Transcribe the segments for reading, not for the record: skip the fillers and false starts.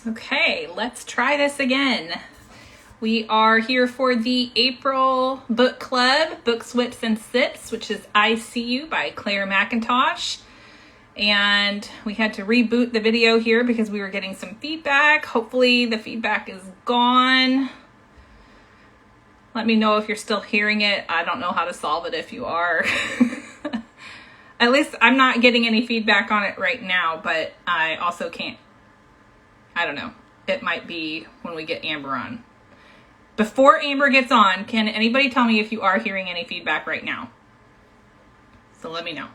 Okay, let's try this again. We are here for the April book club, Book Swips and Sips, which is I See You by Clare Mackintosh. And we had to reboot the video here because we were getting some feedback. Hopefully the feedback is gone. Let me know if you're still hearing it. I don't know how to solve it if you are. At least I'm not getting any feedback on it right now, but I also can't. I don't know. It might be when we get Amber on. Before Amber gets on, can anybody tell me if you are hearing any feedback right now? So let me know.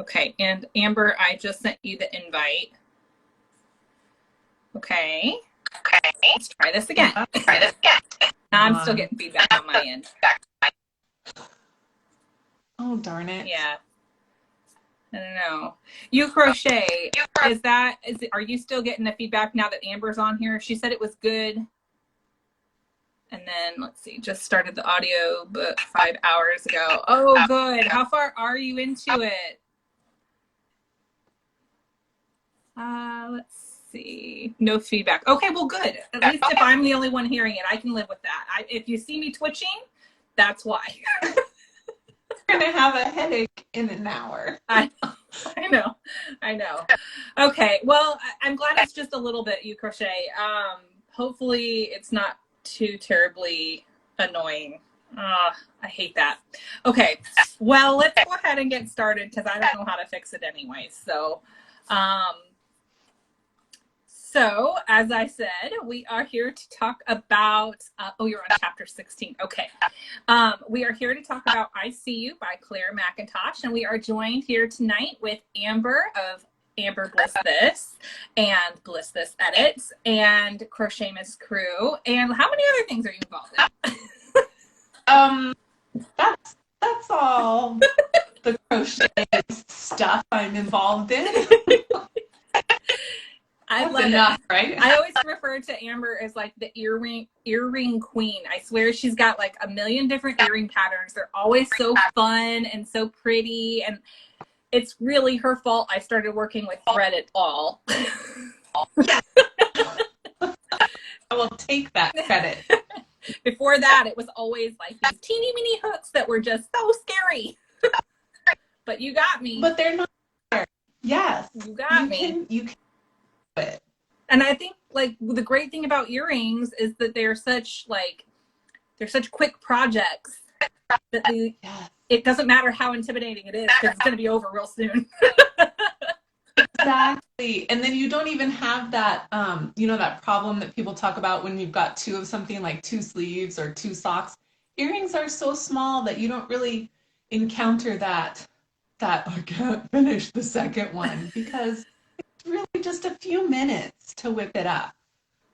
Okay, and Amber, I just sent you the invite. Okay. Let's try this again. I'm still getting feedback on my end. Oh, darn it. Yeah. I don't know. 𝗂𝗏𝘁𝗁, are you still getting the feedback now that Amber's on here? She said it was good. And then, let's see, just started the audio book 5 hours ago. Oh, good. How far are you into it? Let's see. No feedback. Okay, well, good. At least if I'm the only one hearing it, I can live with that. If you see me twitching, that's why. You're going to have a headache in an hour. I know. Okay, well, I'm glad it's just a little bit, 𝗂𝗏𝘁𝗁. Hopefully it's not too terribly annoying. I hate that. Okay, well, let's go ahead and get started because I don't know how to fix it anyway. So, as I said, we are here to talk about, oh, you're on chapter 16. Okay. We are here to talk about I See You by Clare Mackintosh, and we are joined here tonight with Amber of 𝗕𝗶𝗰𝗸 and blissthisedits and 𝗓𝗁𝘁𝗄. And how many other things are you involved in? That's all the crochet stuff I'm involved in. I love enough, it. Right? I always refer to Amber as like the earring queen. I swear she's got like a million different earring patterns. They're always so fun and so pretty, and it's really her fault I started working with thread at all. I will take that credit. Before that, it was always like these teeny weeny hooks that were just so scary. But you got me. But they're not there. Yes. You got me. You can it. And I think like the great thing about earrings is that they're such quick projects that it doesn't matter how intimidating it is because it's going to be over real soon. Exactly. And then you don't even have that that problem that people talk about when you've got two of something, like two sleeves or two socks. Earrings are so small that you don't really encounter that I can't finish the second one because really just a few minutes to whip it up.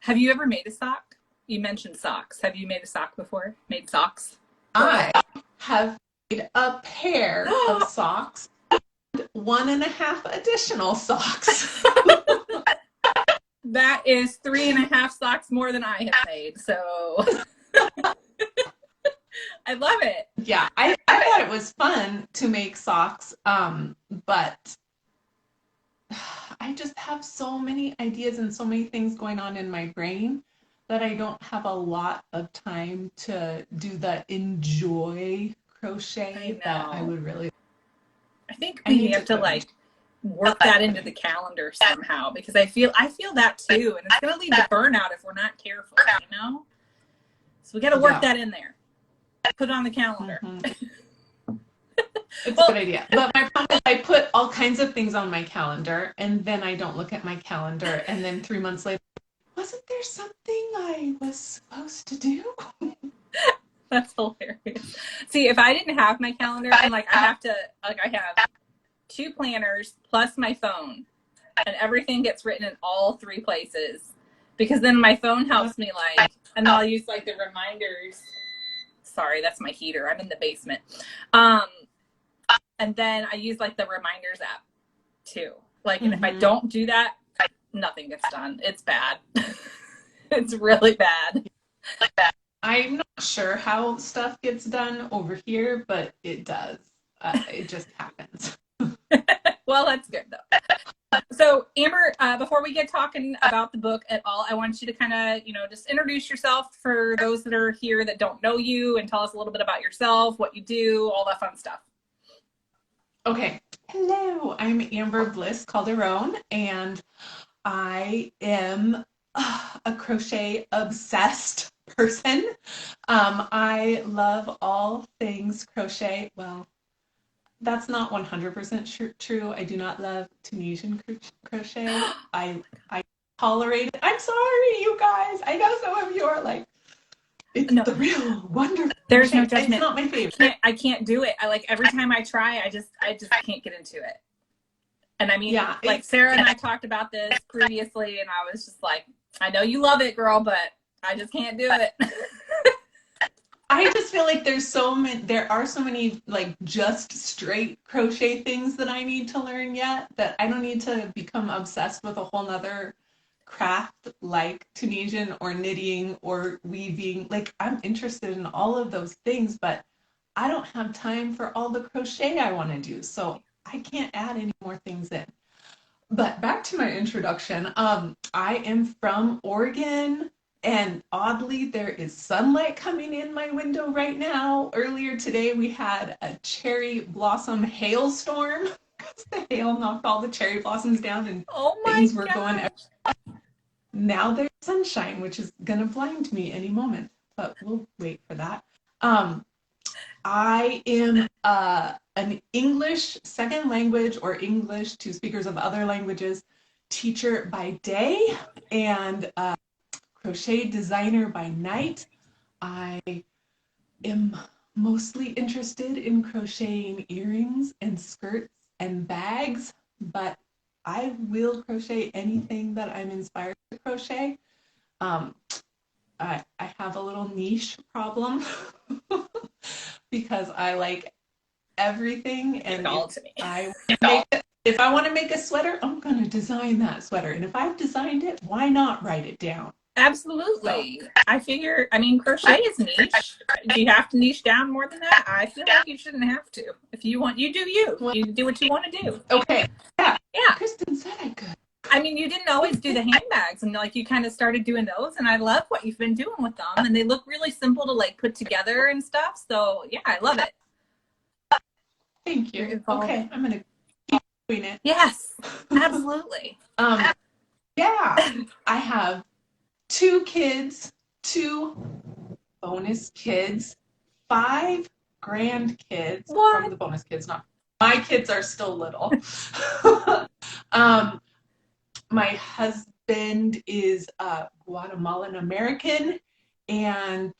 Have you ever made a sock? You mentioned socks. Have you made a sock before? Made socks? I have made a pair of socks and 1.5 additional socks. That is 3.5 socks more than I have made. So I love it. Yeah, I thought it was fun to make socks, but I just have so many ideas and so many things going on in my brain that I don't have a lot of time to do the enjoy crochet that I would really. I think we have to like work that into the calendar somehow because I feel that too, and it's going to lead to burnout if we're not careful, you know? So we got to work that in there. Put it on the calendar. Mm-hmm. It's a good idea. But my problem is I put all kinds of things on my calendar and then I don't look at my calendar and then 3 months later, wasn't there something I was supposed to do? That's hilarious. See, if I didn't have my calendar and I have 2 planners plus my phone and everything gets written in all 3 places because then my phone helps me and then I'll use the reminders. Sorry, that's my heater. I'm in the basement. And then I use the reminders app too. And if I don't do that, nothing gets done. It's bad. It's really bad. I'm not sure how stuff gets done over here, but it does. It just happens. Well, that's good though. So Amber, before we get talking about the book at all, I want you to kind of, just introduce yourself for those that are here that don't know you, and tell us a little bit about yourself, what you do, all that fun stuff. Okay. Hello, I'm amberblissthis, and I am a crochet obsessed person. I love all things crochet. Well, that's not 100% true. I do not love Tunisian crochet. I tolerate it. I'm sorry, you guys. I know some of you are like, it's the real wonderful. There's crochet. no judgment. It's not my favorite. I can't do it. I like every time I try, I just can't get into it. And I mean, yeah, like Sarah and I talked about this previously, and I was just like, I know you love it, girl, but I just can't do it. I just feel like there are so many like just straight crochet things that I need to learn yet, that I don't need to become obsessed with a whole nother craft like Tunisian or knitting or weaving. Like, I'm interested in all of those things, but I don't have time for all the crochet I want to do. So I can't add any more things in. But back to my introduction. I am from Oregon. And oddly, there is sunlight coming in my window right now. Earlier today, we had a cherry blossom hailstorm. The hail knocked all the cherry blossoms down, and things were going everywhere. Now there's sunshine, which is going to blind me any moment, but we'll wait for that. I am an English second language, or English to speakers of other languages, teacher by day, and crochet designer by night. I am mostly interested in crocheting earrings and skirts and bags, but I will crochet anything that I'm inspired to crochet. I have a little niche problem because I like everything, and if I want to make a sweater, I'm going to design that sweater. And if I've designed it, why not write it down? Absolutely. So, I figure, crochet is niche. Do you have to niche down more than that? I feel like you shouldn't have to. If you want, you do you. You do what you want to do. Okay. Yeah. Yeah. Kristen said I could. You didn't always do the handbags, and like you kind of started doing those, and I love what you've been doing with them, and they look really simple to like put together and stuff. So yeah, I love it. Thank you. Okay, I'm gonna keep doing it. Yes, absolutely. Yeah, I have 2 kids, 2 bonus kids, 5 grandkids. What? From the bonus kids, not my kids are still little. My husband is Guatemalan American, and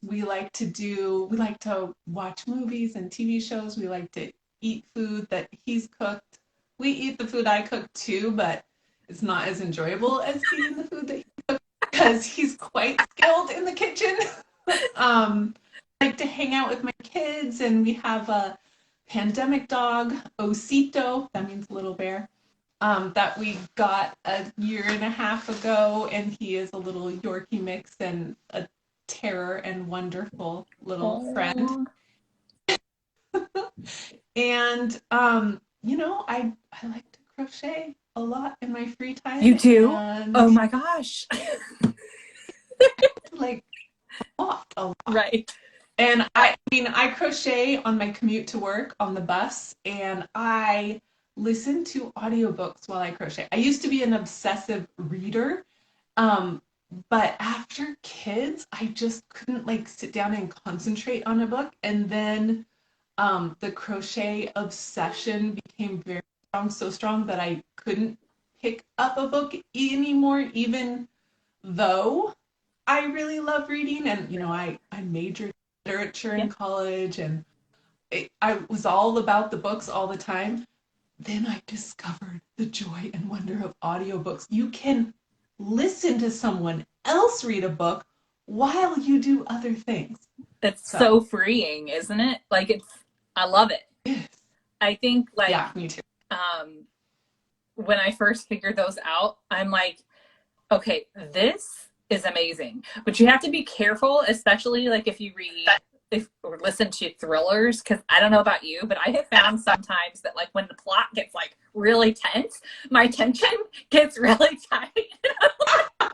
we like to watch movies and TV shows. We like to eat food that he's cooked. We eat the food I cook too, but it's not as enjoyable as eating the food that he cooked because he's quite skilled in the kitchen. I like to hang out with my kids, and we have a pandemic dog, 𝗬𝗁𝗁𝗁, that means little bear, that we got a year and a half ago, and he is a little Yorkie mix and a terror and wonderful little friend. And I like to crochet a lot in my free time. You do? Oh my gosh. Like a lot. Right. And I crochet on my commute to work on the bus, and I listen to audiobooks while I crochet. I used to be an obsessive reader, but after kids, I just couldn't like sit down and concentrate on a book. And then the crochet obsession became very strong, so strong that I couldn't pick up a book anymore, even though I really love reading. And I majored in literature in college, and I was all about the books all the time. Then I discovered the joy and wonder of audiobooks. You can listen to someone else read a book while you do other things. It's so freeing, isn't it? Like I love it. Yes. I think yeah, me too. When I first figured those out, I'm like, okay, this is amazing. But you have to be careful, especially like if you read or listen to thrillers, because I don't know about you, but I have found sometimes that like when the plot gets like really tense, my tension gets really tight.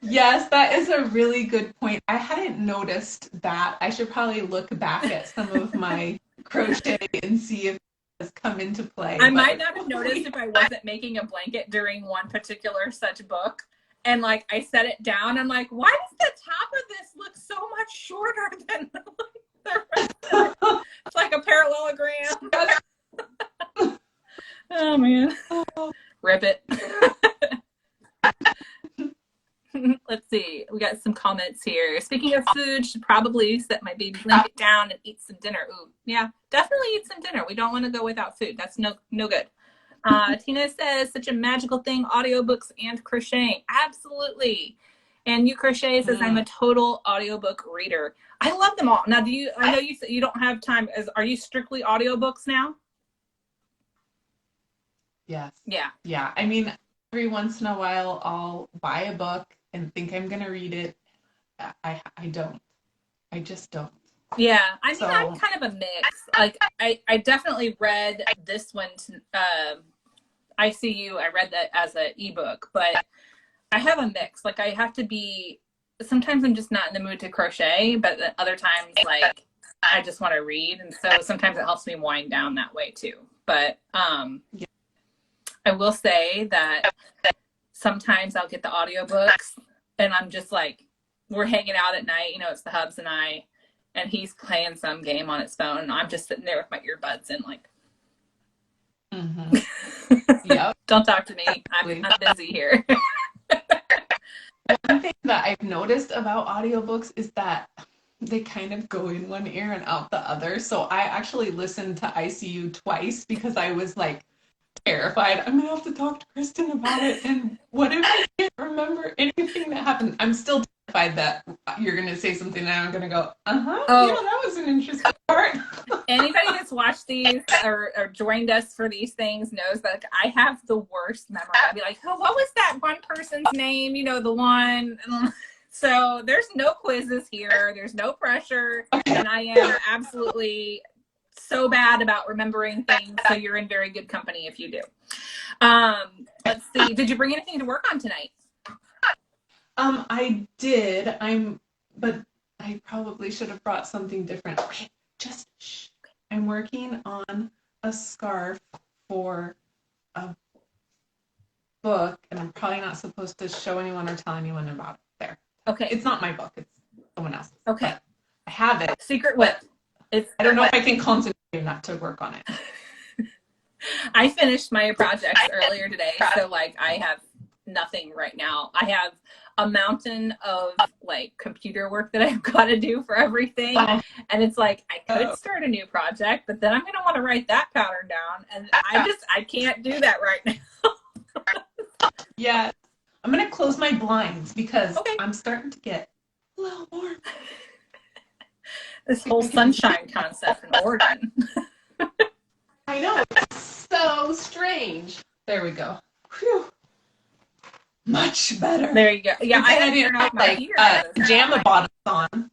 Yes, that is a really good point. I hadn't noticed that. I should probably look back at some of my crochet and see if it has come into play. I might not have noticed if I wasn't making a blanket during one particular such book. And like I set it down, I'm like, why does the top of this look so much shorter than the rest of it? It's like a parallelogram. Oh man. Rip it. Let's see. We got some comments here. Speaking of food, should probably set my baby blanket down and eat some dinner. Ooh, yeah, definitely eat some dinner. We don't want to go without food. That's no good. Tina says, such a magical thing, audiobooks and crocheting. Absolutely. And You Crochet says, I'm a total audiobook reader. I love them all. Now, I know you said you don't have time. Are you strictly audiobooks now? Yes. Yeah. Yeah. I mean, every once in a while, I'll buy a book and think I'm going to read it. I don't. I just don't. Yeah, I mean, I'm kind of a mix. Like, I definitely read this one. 𝗓𝗐, I read that as an ebook, but I have a mix. Like, I have to be. Sometimes I'm just not in the mood to crochet, but other times, like, I just want to read, and so sometimes it helps me wind down that way too. But I will say that sometimes I'll get the audiobooks, and I'm just like, we're hanging out at night. You know, it's the hubs and I. And he's playing some game on his phone, and I'm just sitting there with my earbuds in, like, Yep. Don't talk to me. I'm busy here. One thing that I've noticed about audiobooks is that they kind of go in one ear and out the other. So I actually listened to 𝗓𝗐 twice because I was like terrified. I'm gonna have to talk to Kristen about it, and what if I can't remember anything that happened? I'm still terrified that you're gonna say something and I'm gonna go, yeah, that was an interesting part. Anybody that's watched these or joined us for these things knows that I have the worst memory. I'd be like, oh, what was that one person's name? You know, the one. So there's no quizzes here. There's no pressure. And I am absolutely so bad about remembering things. So you're in very good company if you do. Let's see. Did you bring anything to work on tonight? I did. But I probably should have brought something different. Okay, just shh. I'm working on a scarf for a book, and I'm probably not supposed to show anyone or tell anyone about it. There. Okay. It's not my book. It's someone else's. Okay. I have it. Secret whip. I don't know if I can concentrate enough to work on it. I finished my projects earlier today, so like I have nothing right now. I have a mountain of like computer work that I've got to do for everything, and it's like I could start a new project, but then I'm gonna want to write that pattern down, and I can't do that right now. Yeah, I'm gonna close my blinds because I'm starting to get a little warm. This whole sunshine concept in Oregon. I know, it's so strange. There we go. Whew. Much better. There you go. Yeah, I had to turn off my heater. Pajama bottoms on.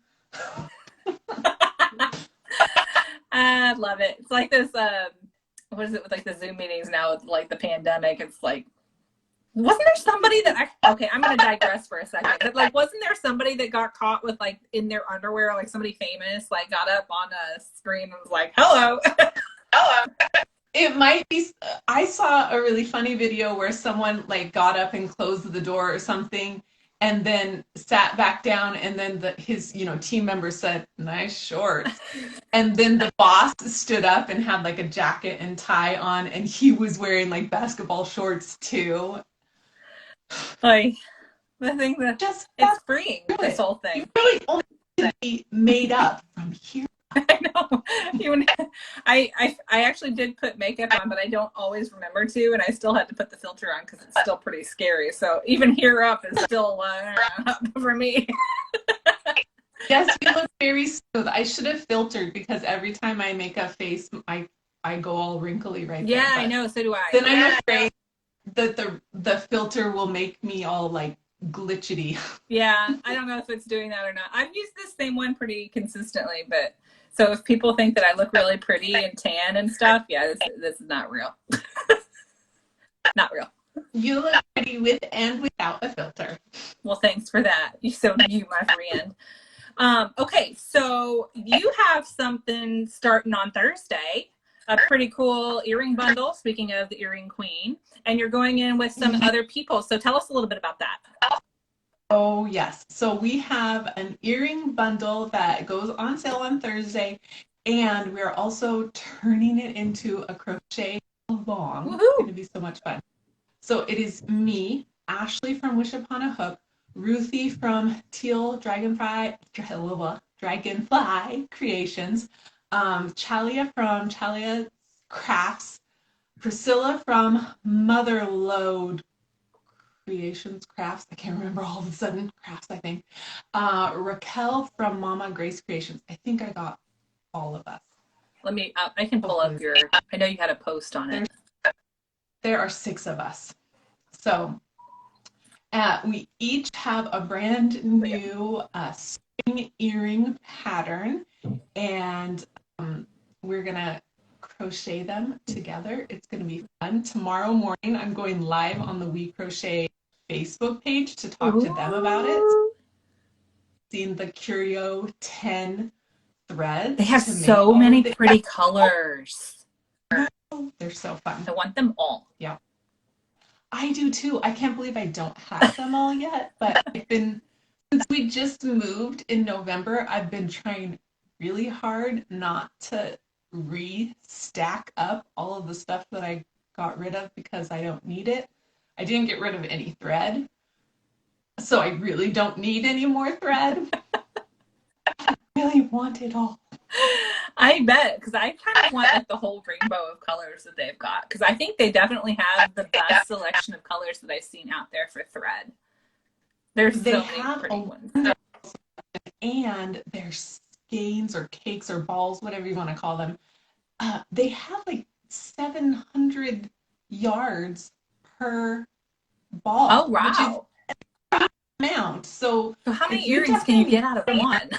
I love it. It's like this, what is it with like the Zoom meetings now with like the pandemic? It's like, wasn't there somebody that okay, I'm going to digress for a second. But like, wasn't there somebody that got caught with like in their underwear, like somebody famous, like got up on a screen and was like, hello. Hello. It might be. I saw a really funny video where someone like got up and closed the door or something, and then sat back down, and then his team member said, "Nice shorts," and then the boss stood up and had like a jacket and tie on, and he was wearing like basketball shorts too. Like the thing that it's freeing. This whole thing. You really only need to be made up from here. I know. I actually did put makeup on, but I don't always remember to, and I still had to put the filter on because it's still pretty scary. So even here up is still up for me. Yes, you look very smooth. I should have filtered because every time I make a face, I go all wrinkly right there. Yeah, I know. So do I. Then I'm afraid that the filter will make me all like glitchity. Yeah, I don't know if it's doing that or not. I've used this same one pretty consistently, but so if people think that I look really pretty and tan and stuff, yeah, this is not real. Not real. You look pretty with and without a filter. Well, thanks for that. So do you, my friend. Okay, so you have something starting on Thursday, a pretty cool earring bundle, speaking of the earring queen, and you're going in with some other people. So tell us a little bit about that. Oh, yes. So we have an earring bundle that goes on sale on Thursday, and we're also turning it into a crochet along. Woohoo! It's going to be so much fun. So it is me, Ashley from 𝗕𝗄𝗃, Ruthie from Dragonfly Creations, Chalia from Chalia Crafts, Priscilla from Motherload Creations Crafts. I can't remember all of a sudden. Crafts, I think. Raquel from Mama Grace Creations. I think I got all of us. Let me, I can pull up your, I know you had a post on it. There are 6 of us. So we each have a brand new spring earring pattern, and we're going to crochet them together. It's going to be fun. Tomorrow morning, I'm going live on the We Crochet Facebook page to talk to them about it. Seeing the 𝗕𝗄𝘅 10 threads. They have so many pretty colors. They're so fun. I want them all. Yeah. I do too. I can't believe I don't have them all yet, but since we just moved in November, I've been trying really hard not to re-stack up all of the stuff that I got rid of because I don't need it. I didn't get rid of any thread, so I really don't need any more thread. I really want it all. I bet, because I kind of want like the whole rainbow of colors that they've got, because I think they definitely have the best selection of colors that I've seen out there for thread. There's so many pretty ones. And their skeins or cakes or balls, whatever you want to call them, they have like 700 yards per ball. Oh, wow. Which is an amount. So how many earrings can you get out of one?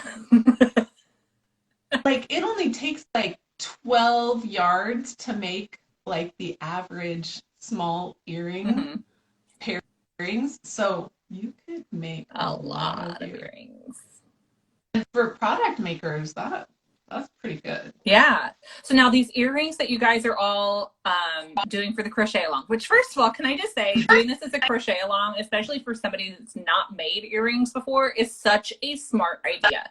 Like it only takes like 12 yards to make like the average small earring pair of earrings. So you could make a lot of earrings. And for product makers, that's pretty good. Yeah. So now these earrings that you guys are all doing for the crochet along, which first of all, can I just say, doing this as a crochet along, especially for somebody that's not made earrings before, is such a smart idea.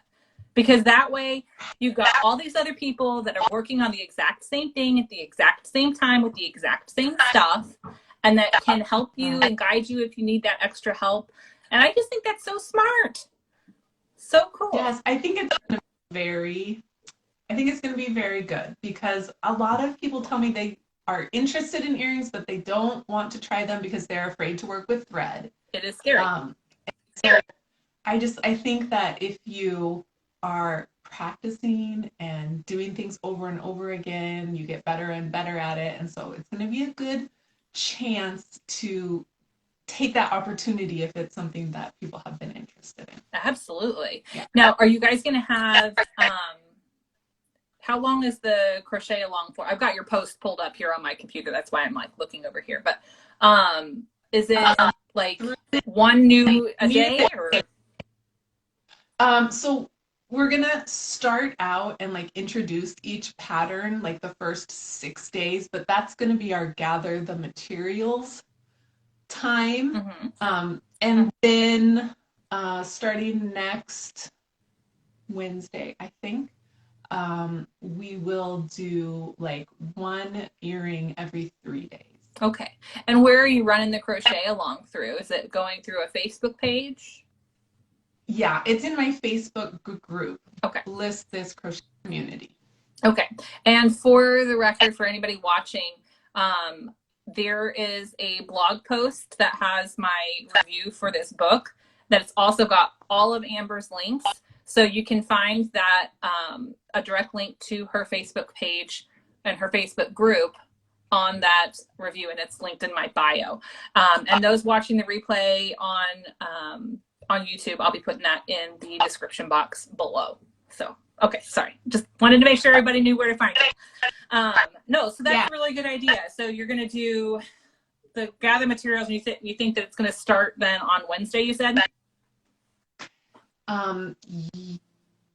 Because that way you've got all these other people that are working on the exact same thing at the exact same time with the exact same stuff, and that can help you and guide you if you need that extra help. And I just think that's so smart. So cool. Yes, I think it's going to be very good, because a lot of people tell me they are interested in earrings, but they don't want to try them because they're afraid to work with thread. It is scary. So I think that if you are practicing and doing things over and over again, you get better and better at it. And so it's going to be a good chance to take that opportunity if it's something that people have been interested in. Absolutely. Yeah. Now, are you guys going to have, how long is the crochet along for? I've got your post pulled up here on my computer. That's why I'm like looking over here. But is it like one new a day or? So we're gonna start out and like introduce each pattern like the first 6 days, but that's gonna be our gather the materials time. And then starting next Wednesday, I think, we will do like one earring every 3 days. Okay. And where are you running the crochet along through? Is it going through a Facebook page? Yeah, it's in my Facebook group. Okay. 𝗕𝗄𝘅𝘁 crochet community. Okay. And for the record, for anybody watching, there is a blog post that has my review for this book that's also got all of Amber's links. So you can find that a direct link to her Facebook page and her Facebook group on that review, and it's linked in my bio. And those watching the replay on YouTube, I'll be putting that in the description box below. So, okay, sorry. Just wanted to make sure everybody knew where to find it. No, so that's a really good idea. So you're going to do the gather materials, and you think that it's going to start then on Wednesday, you said?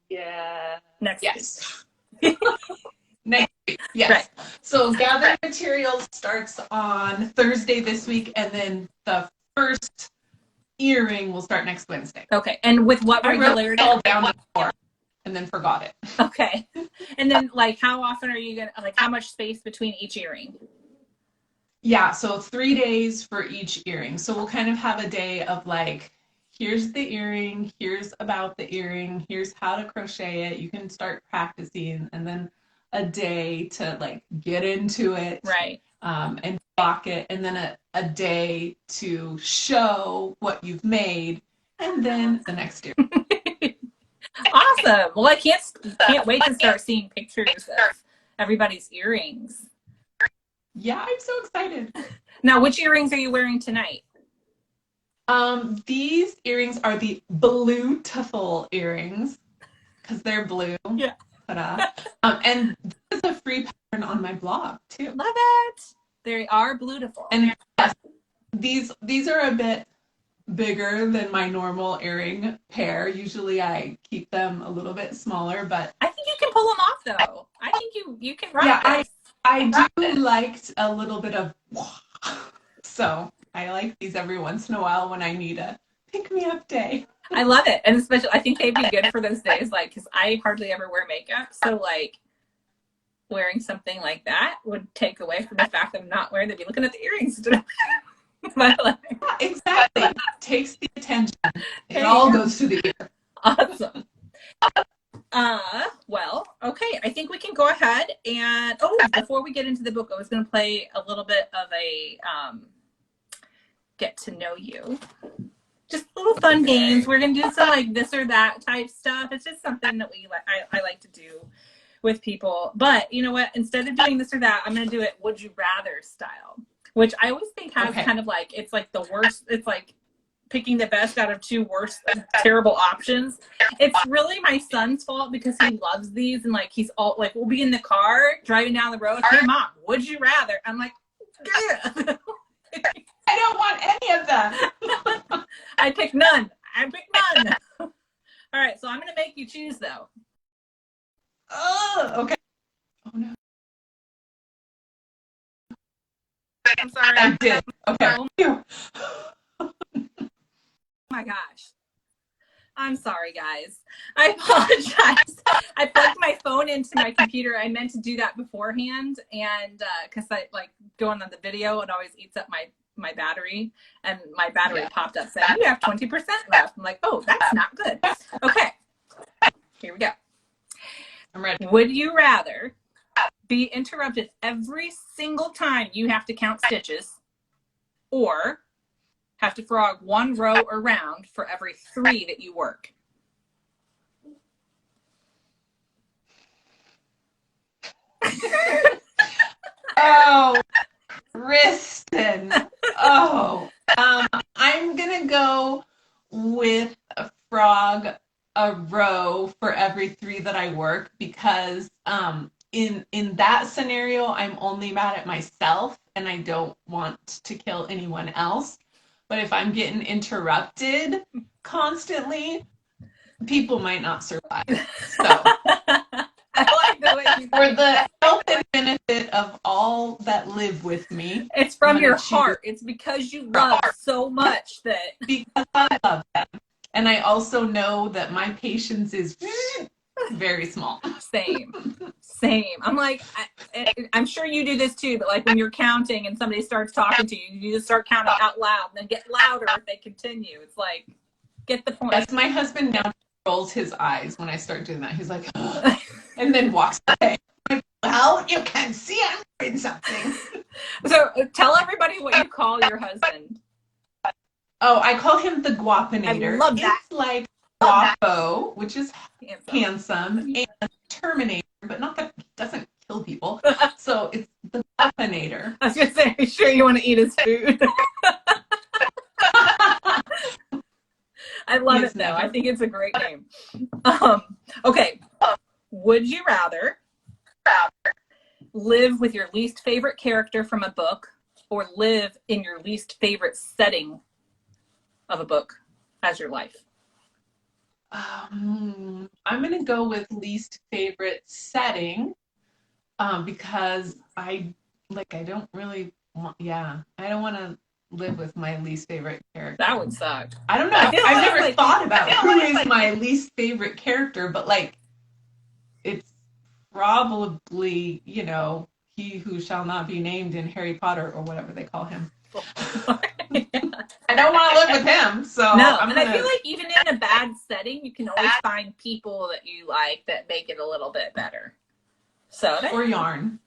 Yeah. Next week. Next week, yes. Right. So gather materials starts on Thursday this week, and then the first earring will start next Wednesday. Okay, and with what regularity? I wrote it all down before and then forgot it. Okay, and then like how often are you gonna, like how much space between each earring? Yeah, so 3 days for each earring. So we'll kind of have a day of like, here's the earring, here's about the earring, here's how to crochet it. You can start practicing, and then a day to like get into it, right? And block it, and then a day to show what you've made, and then the next year. Awesome. Well, I can't wait to start seeing pictures of everybody's earrings. Yeah, I'm so excited. Now, which earrings are you wearing tonight? These earrings are the 𝗏𝗏 earrings because they're blue. Yeah. And this is a free pattern on my blog too. Love it. They are beautiful. And yes, these are a bit bigger than my normal earring pair. Usually I keep them a little bit smaller, but I think you can pull them off though. I think you can rock this. I do like a little bit of so I like these every once in a while when I need a pick-me-up day. I love it. And especially, I think they'd be good for those days, like, because I hardly ever wear makeup. So, like, wearing something like that would take away from the fact that I'm not wearing, they'd be looking at the earrings. Exactly. Takes the attention. It all goes to the ear. Awesome. Well, okay. I think we can go ahead and, before we get into the book, I was going to play a little bit of a get to know you. Just little fun games. We're going to do some like this or that type stuff. It's just something that I like to do with people. But you know what? Instead of doing this or that, I'm going to do it would you rather style, which I always think has kind of like, it's like the worst. It's like picking the best out of two worst, terrible options. It's really my son's fault because he loves these, and like he's all like, we'll be in the car driving down the road. Hey mom, would you rather? I'm like, yeah. I don't want any of them. I pick none. All right, so I'm going to make you choose, though. Oh, okay. Oh, no. I'm sorry. I did. Okay. Oh my gosh. I'm sorry, guys. I apologize. I plugged my phone into my computer. I meant to do that beforehand, and because I like going on the video, it always eats up my battery, and my battery popped up saying you have 20% left. I'm like, oh, that's not good. Okay, here we go. I'm ready. Would you rather be interrupted every single time you have to count stitches, or have to frog one row or round for every 3 that you work? Oh, Kristen. Oh, I'm gonna go with a frog a row for every 3 that I work, because in that scenario I'm only mad at myself and I don't want to kill anyone else. But if I'm getting interrupted constantly, people might not survive. So I like the way you for the health and benefit of all that live with me. It's from your heart. It's because you love so much that. Because I love them. And I also know that my patience is very small. Same. I'm like, I'm sure you do this too, but like when you're counting and somebody starts talking to you, you just start counting out loud and then get louder if they continue. It's like, get the point. Yes, my husband now rolls his eyes when I start doing that. He's like, and then walks away. Like, well, you can see I'm doing something. So tell everybody what you call your husband. Oh, I call him the 𝗏𝗶𝗰𝗸. I love that. It's like 𝗏𝗶𝗺, which is handsome, and Terminator, but not that he doesn't kill people. So it's the 𝗏𝗶𝗰𝗸 Anator. I was gonna say, are you sure you want to eat his food? I love it though. Never. I think it's a great name. Okay. Would you rather live with your least favorite character from a book or live in your least favorite setting of a book as your life? I'm going to go with least favorite setting because I don't really want, I don't want to live with my least favorite character. That would suck. I don't know. I've never thought about who is my least favorite character, but like, it's probably, you know, he who shall not be named in Harry Potter or whatever they call him. I don't want to live with him, so no. I feel like even in a bad setting, you can always find people that you like that make it a little bit better. So or yarn.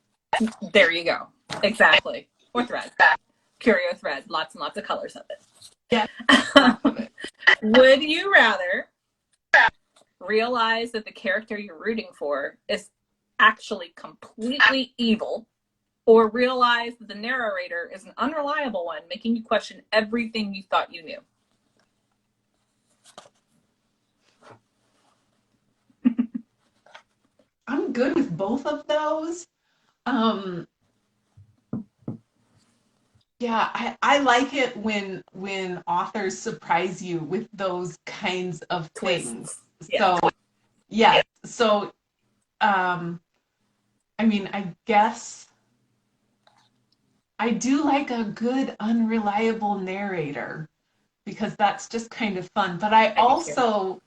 There you go. Exactly. Or thread. Curio thread. Lots and lots of colors of it. Yeah. Would you rather realize that the character you're rooting for is actually completely evil, or realize that the narrator is an unreliable one, making you question everything you thought you knew? I'm good with both of those. Yeah, I like it when authors surprise you with those kinds of things. Yeah. So, yeah. So, I mean, I guess I do like a good unreliable narrator because that's just kind of fun. But I also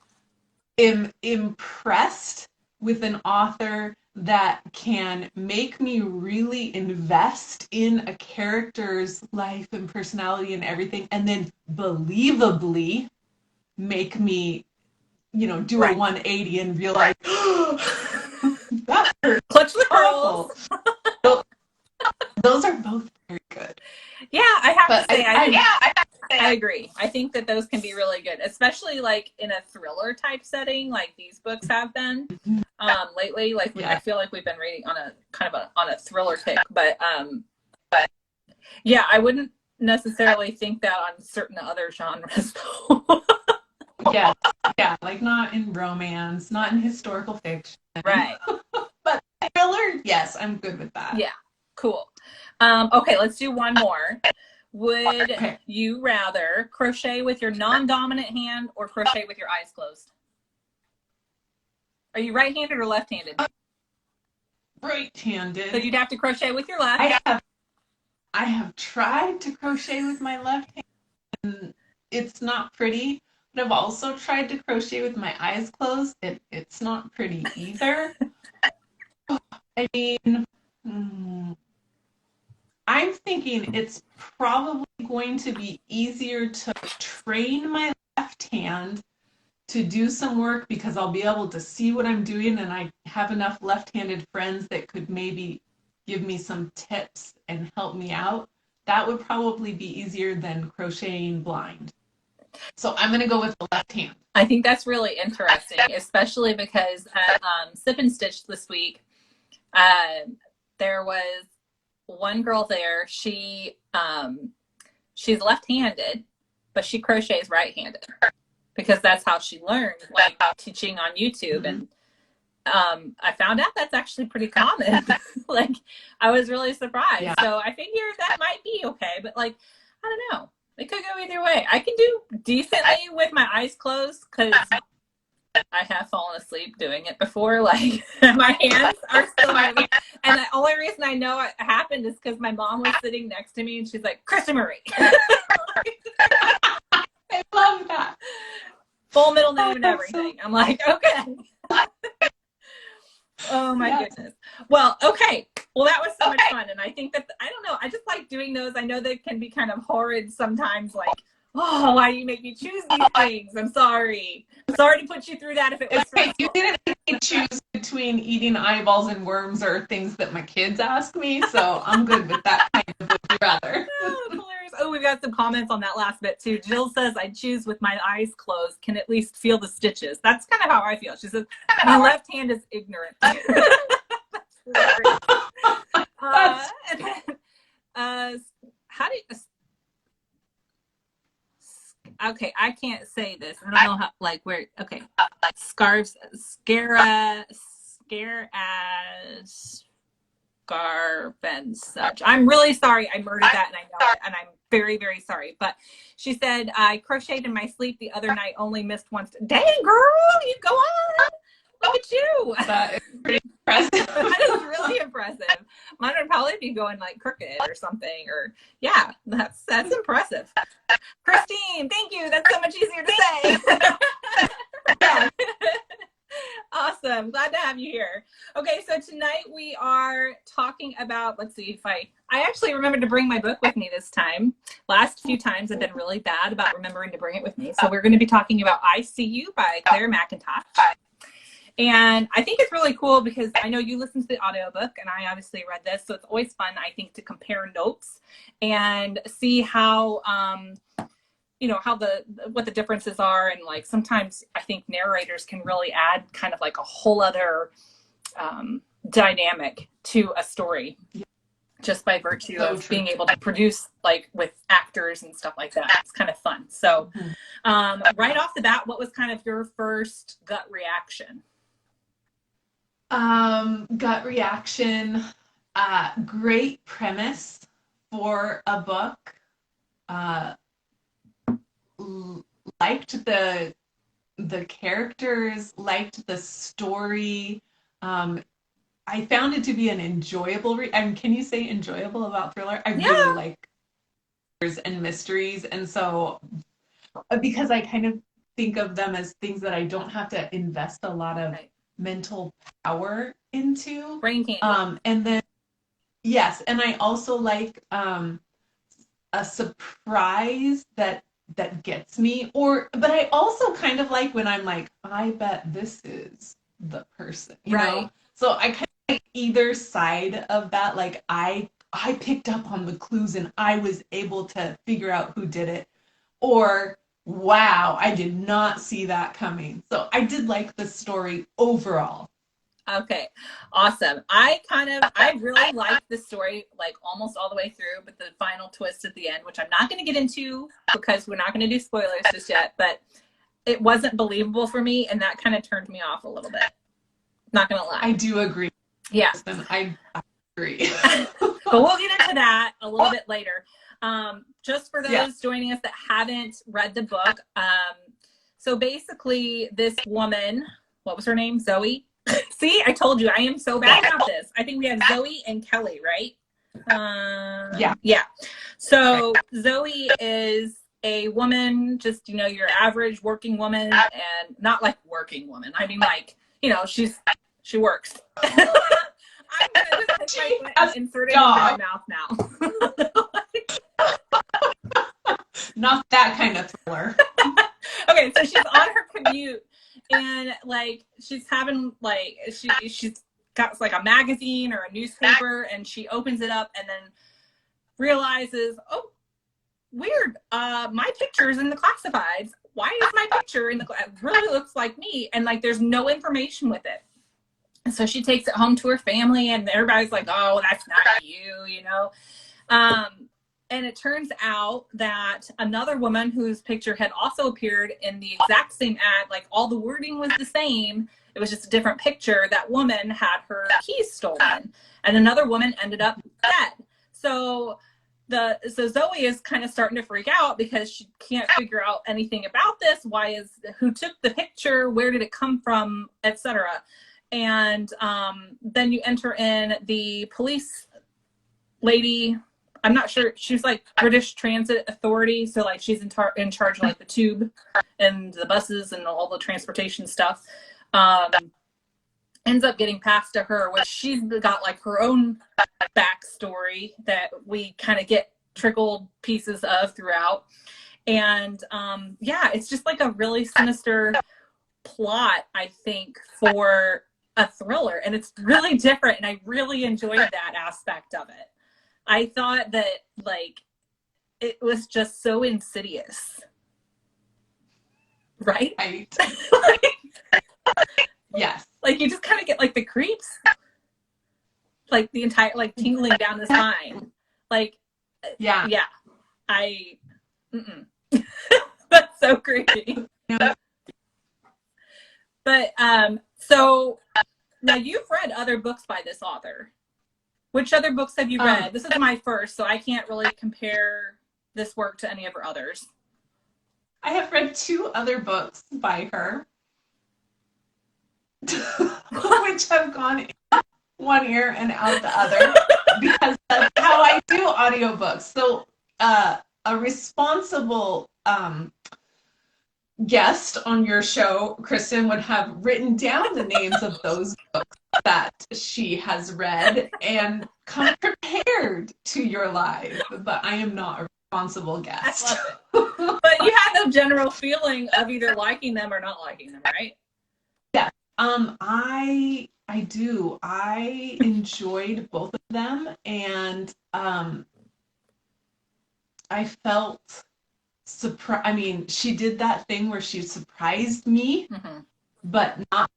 am impressed with an author that can make me really invest in a character's life and personality and everything, and then believably make me, you know, do a 180 and realize, that hurt. Clutch the pearls. Those are both very good. Yeah, I have to say, I agree. I think that those can be really good, especially like in a thriller type setting, like these books have been lately. Like I feel like we've been reading on a kind of on a thriller kick, but yeah, I wouldn't necessarily think that on certain other genres. Yeah, like not in romance, not in historical fiction, right? But thriller, yes, I'm good with that. Yeah, cool. Okay, let's do one more. Would you rather crochet with your non-dominant hand or crochet with your eyes closed? Are you right-handed or left-handed? Right-handed. So you'd have to crochet with your left. I have tried to crochet with my left hand, and it's not pretty. But I've also tried to crochet with my eyes closed, and it's not pretty either. I mean, I'm thinking it's probably going to be easier to train my left hand to do some work because I'll be able to see what I'm doing, and I have enough left-handed friends that could maybe give me some tips and help me out. That would probably be easier than crocheting blind. So I'm going to go with the left hand. I think that's really interesting, especially because at Sip and Stitch this week, there was one girl there. She's left-handed, but she crochets right-handed because that's how she learned, like teaching on YouTube. And I found out that's actually pretty common. Like, I was really surprised. Yeah. So I figured that might be okay, but like, I don't know. It could go either way. I can do decently with my eyes closed because I have fallen asleep doing it before. Like, my hands are still moving. And the only reason I know it happened is because my mom was sitting next to me and she's like, Kristen Marie. I love that. Full middle name and everything. I'm like, okay. Oh my goodness. Well, okay. Well, that was so much fun. And I think that, I don't know, I just like doing those. I know they can be kind of horrid sometimes, like, oh, why do you make me choose these things? I'm sorry. Sorry to put you through that if it was stressful. You didn't make me choose between eating eyeballs and worms or things that my kids ask me, so I'm good with that kind of would you rather. Oh, hilarious. Oh, we've got some comments on that last bit too. Jill says, I choose with my eyes closed, can at least feel the stitches. That's kind of how I feel. She says, my left hand is ignorant. okay, I can't say this. I don't know how, like, where, okay. Scarves, scare as scarf and such. I'm really sorry I murdered that, and I know it, and I'm very, very sorry. But she said, I crocheted in my sleep the other night, only missed once. Dang, girl, you go on. Look at you. That is pretty impressive. That is really impressive. Mine would probably be going like crooked or something, or yeah, that's impressive. Christine, thank you. That's so much easier to say. Awesome. Glad to have you here. Okay, so tonight we are talking about, let's see if I actually remembered to bring my book with me this time. Last few times I've been really bad about remembering to bring it with me. So we're going to be talking about 𝗓𝗍 by Clare Mackintosh. And I think it's really cool because I know you listened to the audiobook and I obviously read this. So it's always fun, I think, to compare notes and see how, you know, how what the differences are. And like, sometimes I think narrators can really add kind of like a whole other dynamic to a story just by virtue of being able to produce like with actors and stuff like that. It's kind of fun. So right off the bat, what was kind of your first gut reaction? Gut reaction, great premise for a book. Liked the characters, liked the story. I found it to be an enjoyable can you say enjoyable about thriller? I really like and mysteries, and so because I kind of think of them as things that I don't have to invest a lot of mental power into. Brain candy. And then yes, and I also like a surprise that gets me, but I also kind of like when I'm like, I bet this is the person, you know? So I kind of like either side of that. Like I picked up on the clues and I was able to figure out who did it, or wow, I did not see that coming. So I did like the story overall. Okay, awesome. I really liked the story like almost all the way through, but the final twist at the end, which I'm not going to get into because we're not going to do spoilers just yet, but it wasn't believable for me, and that kind of turned me off a little bit. Not going to lie. I do agree. Yeah. I agree. But we'll get into that a little bit later. Just for those joining us that haven't read the book, so basically this woman, what was her name? Zoe? See, I told you I am so bad about this. I think we have Zoe and Kelly, right? Yeah. So Zoe is a woman, just, you know, your average working woman, and not like working woman. I mean, like, you know, she works. I'm gonna just take my foot and insert it into my mouth now. Not that kind of thriller. Okay, so she's on her commute. And like she's having like she's got like a magazine or a newspaper, and she opens it up and then realizes, oh, weird, my picture's in the classifieds. Why is my picture in the it really looks like me, and like there's no information with it. And so she takes it home to her family, and everybody's like, oh, that's not you know. And it turns out that another woman whose picture had also appeared in the exact same ad, like all the wording was the same, it was just a different picture. That woman had her keys stolen, and another woman ended up dead. So Zoe is kind of starting to freak out because she can't figure out anything about this. Who took the picture? Where did it come from? Etc. And then you enter in the police lady. I'm not sure. She's like British Transit Authority. So like she's in charge of like the tube and the buses and all the transportation stuff. Ends up getting passed to her, which she's got like her own backstory that we kind of get trickled pieces of throughout. And yeah, it's just like a really sinister plot, I think, for a thriller. And it's really different. And I really enjoyed that aspect of it. I thought that, like, it was just so insidious. Right? Yes. Like, you just kind of get, like, the creeps. Like, the entire, like, tingling down the spine. Like, yeah. That's So creepy. Yeah. But so now you've read other books by this author. Which other books have you read? This is my first, so I can't really compare this work to any of her others. I have read 2 other books by her, which have gone in one ear and out the other, because that's how I do audiobooks. So a responsible guest on your show, Kristen, would have written down the names of those books that she has read and come prepared to your live. But I am not a responsible guest. I love it. But you have the general feeling of either liking them or not liking them, right? Yeah. I do. I enjoyed both of them, and I felt surprised. I mean, she did that thing where she surprised me, but not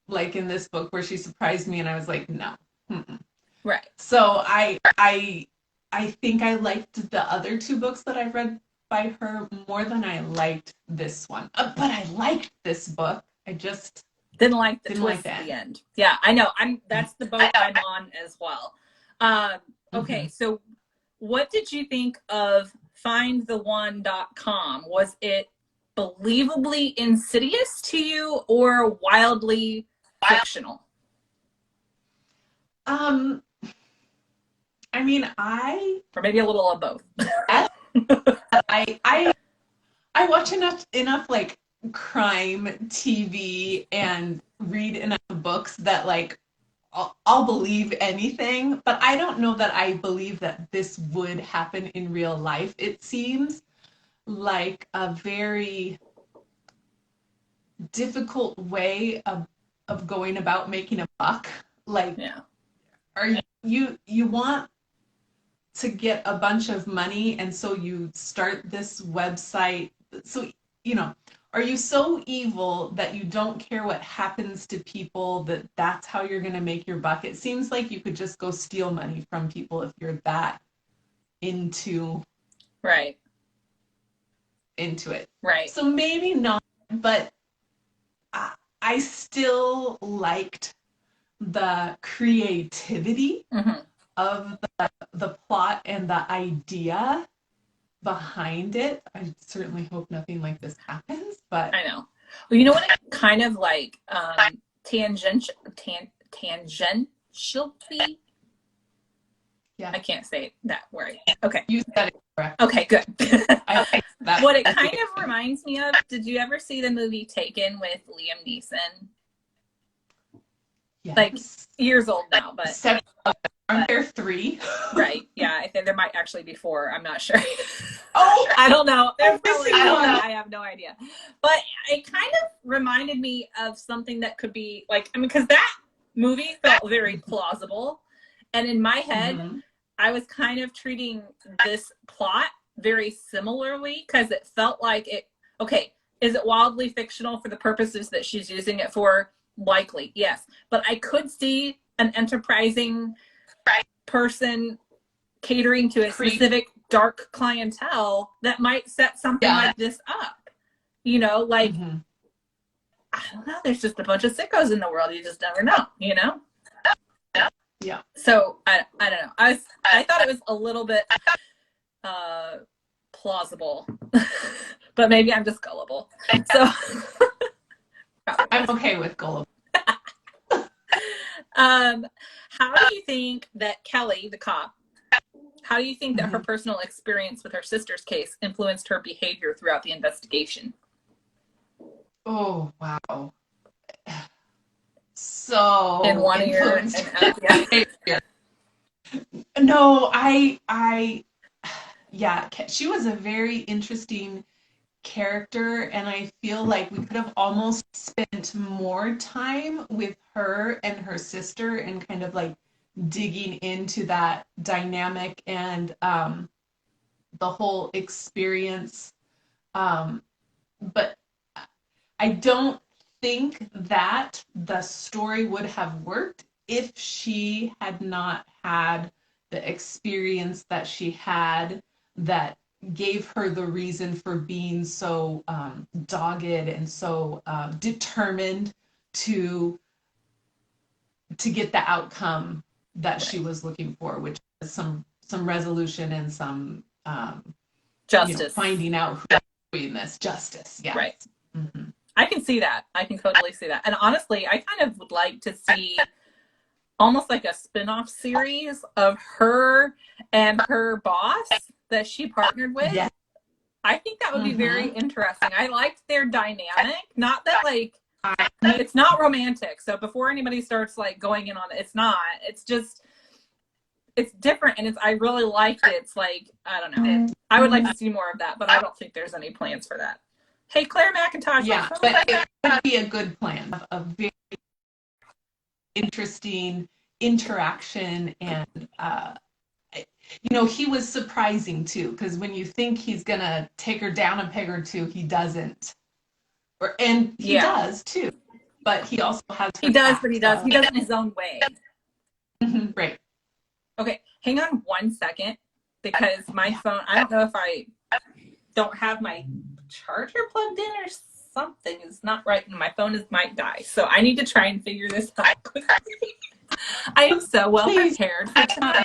like in this book where she surprised me and I was like, no. Right. So I think I liked the other 2 books that I've read by her more than I liked this one. But I liked this book. I just didn't like the twist at the end. Yeah, I know. That's the boat I'm on as well. Okay, so what did you think of findtheone.com? Was it believably insidious to you or wildly fictional? I mean, or maybe a little of both. I watch enough like crime TV and read enough books that like I'll believe anything, but I don't know that I believe that this would happen in real life. It seems like a very difficult way of going about making a buck. Like, are you want to get a bunch of money, and so you start this website. So, are you so evil that you don't care what happens to people, that's how you're going to make your buck? It seems like you could just go steal money from people if you're that into it. Right. So maybe not, but I still liked the creativity of the plot and the idea behind it. I certainly hope nothing like this happens, but I know. Well, you know what? It kind of like tangentially. Yeah, I can't say that word. Okay. You said it correct. Okay, good. I like that. What it kind of reminds me of, did you ever see the movie Taken with Liam Neeson? Yes. Like years old now, but aren't there 3? Right. Yeah, I think there might actually be 4. I'm not sure. Oh, I don't know. I'm missing one. I have no idea. But it kind of reminded me of something that could be like, I mean, because that movie felt very plausible. And in my head, I was kind of treating this plot very similarly because it felt like is it wildly fictional for the purposes that she's using it for? Likely, yes. But I could see an enterprising person catering to a specific dark clientele that might set something like this up. Like, I don't know, there's just a bunch of sickos in the world. You just never know, Yeah. So I don't know. I thought it was a little bit plausible, but maybe I'm just gullible. So I'm okay with gullible. How do you think that Kelly, the cop, how do you think that her personal experience with her sister's case influenced her behavior throughout the investigation? Oh, wow. So in one ear and out the other. No, she was a very interesting character, and I feel like we could have almost spent more time with her and her sister and kind of like digging into that dynamic and the whole experience. But I don't think that the story would have worked if she had not had the experience that she had that gave her the reason for being so dogged and so determined to get the outcome that she was looking for, which is some resolution and some justice, finding out who's doing this. Justice. Yes. Right. Mm-hmm. I can see that. I can totally see that. And honestly, I kind of would like to see almost like a spin-off series of her and her boss that she partnered with. Yes. I think that would be very interesting. I liked their dynamic. Not that like it's not romantic. So before anybody starts like going in on it, it's not. It's just it's different, and I really liked it. It's like, I don't know. I would like to see more of that, but I don't think there's any plans for that. Hey, Clare Mackintosh. Yeah, but it would be a good plan. A very interesting interaction, and he was surprising too, because when you think he's gonna take her down a peg or two, he doesn't. And he does too, but he also has. He does it in his own way. Right. Okay, hang on 1 second, because my phone, I don't know if I don't have my charger plugged in or something is not right, and my phone might die. So I need to try and figure this out quickly. I am so well prepared for tonight.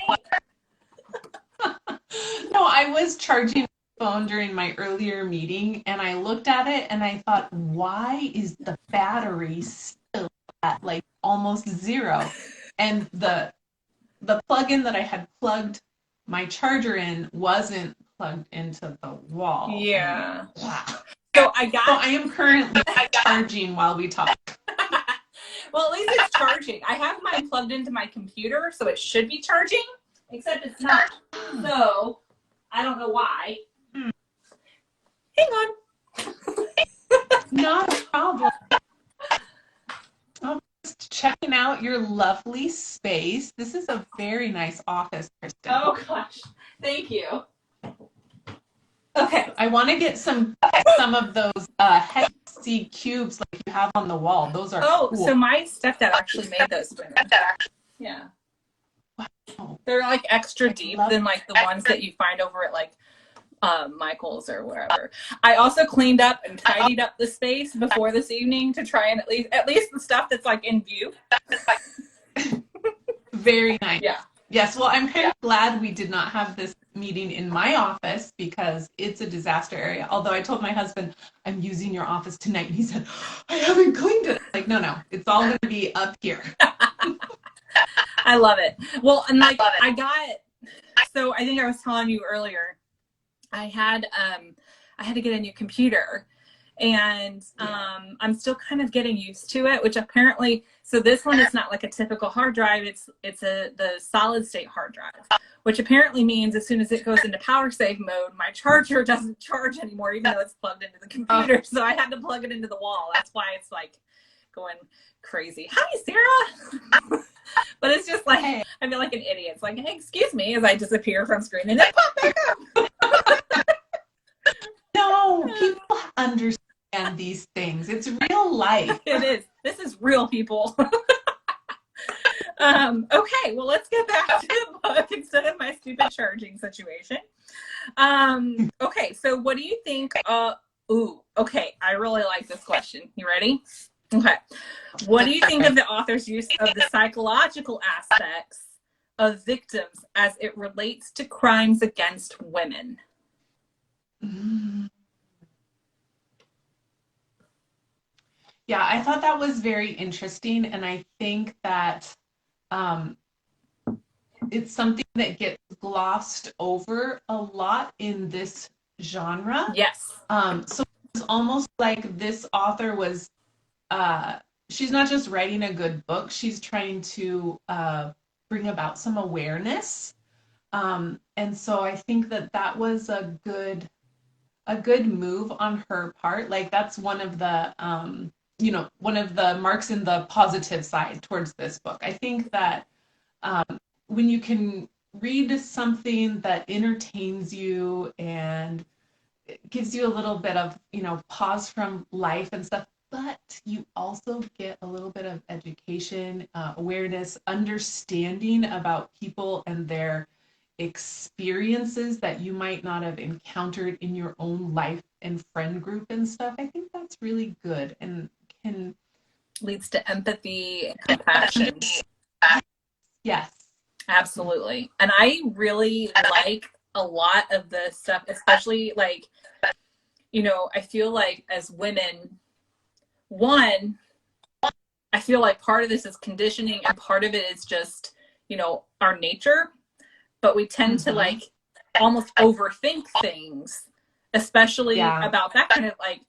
No, I was charging my phone during my earlier meeting, and I looked at it and I thought, why is the battery still at like almost zero? And the plug-in that I had plugged my charger in wasn't plugged into the wall. Yeah. Wow. So I am currently charging while we talk. Well, at least it's charging. I have mine plugged into my computer, so it should be charging, except it's not. So I don't know why. Hang on. Not a problem. I'm just checking out your lovely space. This is a very nice office, Kristen. Oh gosh, thank you. Okay, I want to get some of those 𝗕𝗫𝗁𝗁 cubes like you have on the wall. Those are cool. So my stepdad actually made those for me. Yeah. Wow. They're like extra deep than like the ones that you find over at like Michael's or wherever. I also cleaned up and tidied up the space before this evening to try and at least the stuff that's like in view. Very nice. Yeah. Yes. Well, I'm kind of glad we did not have this meeting in my office because it's a disaster area. Although I told my husband I'm using your office tonight, and he said, I haven't cleaned it. Like, no, it's all going to be up here. I love it. Well, and like so I think I was telling you earlier, I had to get a new computer, and I'm still kind of getting used to it, which apparently, so this one is not like a typical hard drive. It's the solid state hard drive, which apparently means as soon as it goes into power save mode, my charger doesn't charge anymore, even though it's plugged into the computer. So I had to plug it into the wall. That's why it's like going crazy. Hi, Sarah. But it's just like, I feel like an idiot. It's like, hey, excuse me, as I disappear from screen and then pop back up. No, people understand these things. It's real life. It is. This is real, people. Okay, well, let's get back to the book instead of my stupid charging situation. Okay, so what do you think? Okay, I really like this question. You ready? Okay. What do you think of the author's use of the psychological aspects of victims as it relates to crimes against women? Yeah, I thought that was very interesting, and I think that it's something that gets glossed over a lot in this genre. Yes. So it's almost like this author was she's not just writing a good book, she's trying to bring about some awareness. And so I think that was a good move on her part. Like, that's one of the one of the marks in the positive side towards this book. I think that when you can read something that entertains you and gives you a little bit of, pause from life and stuff, but you also get a little bit of education, awareness, understanding about people and their experiences that you might not have encountered in your own life and friend group and stuff. I think that's really good and can leads to empathy and compassion. Yes. Absolutely. And I really like a lot of the stuff, especially like, you know, I feel like as women, one, I feel like part of this is conditioning and part of it is just, you know, our nature, but we tend to like almost overthink things, especially about that kind of like,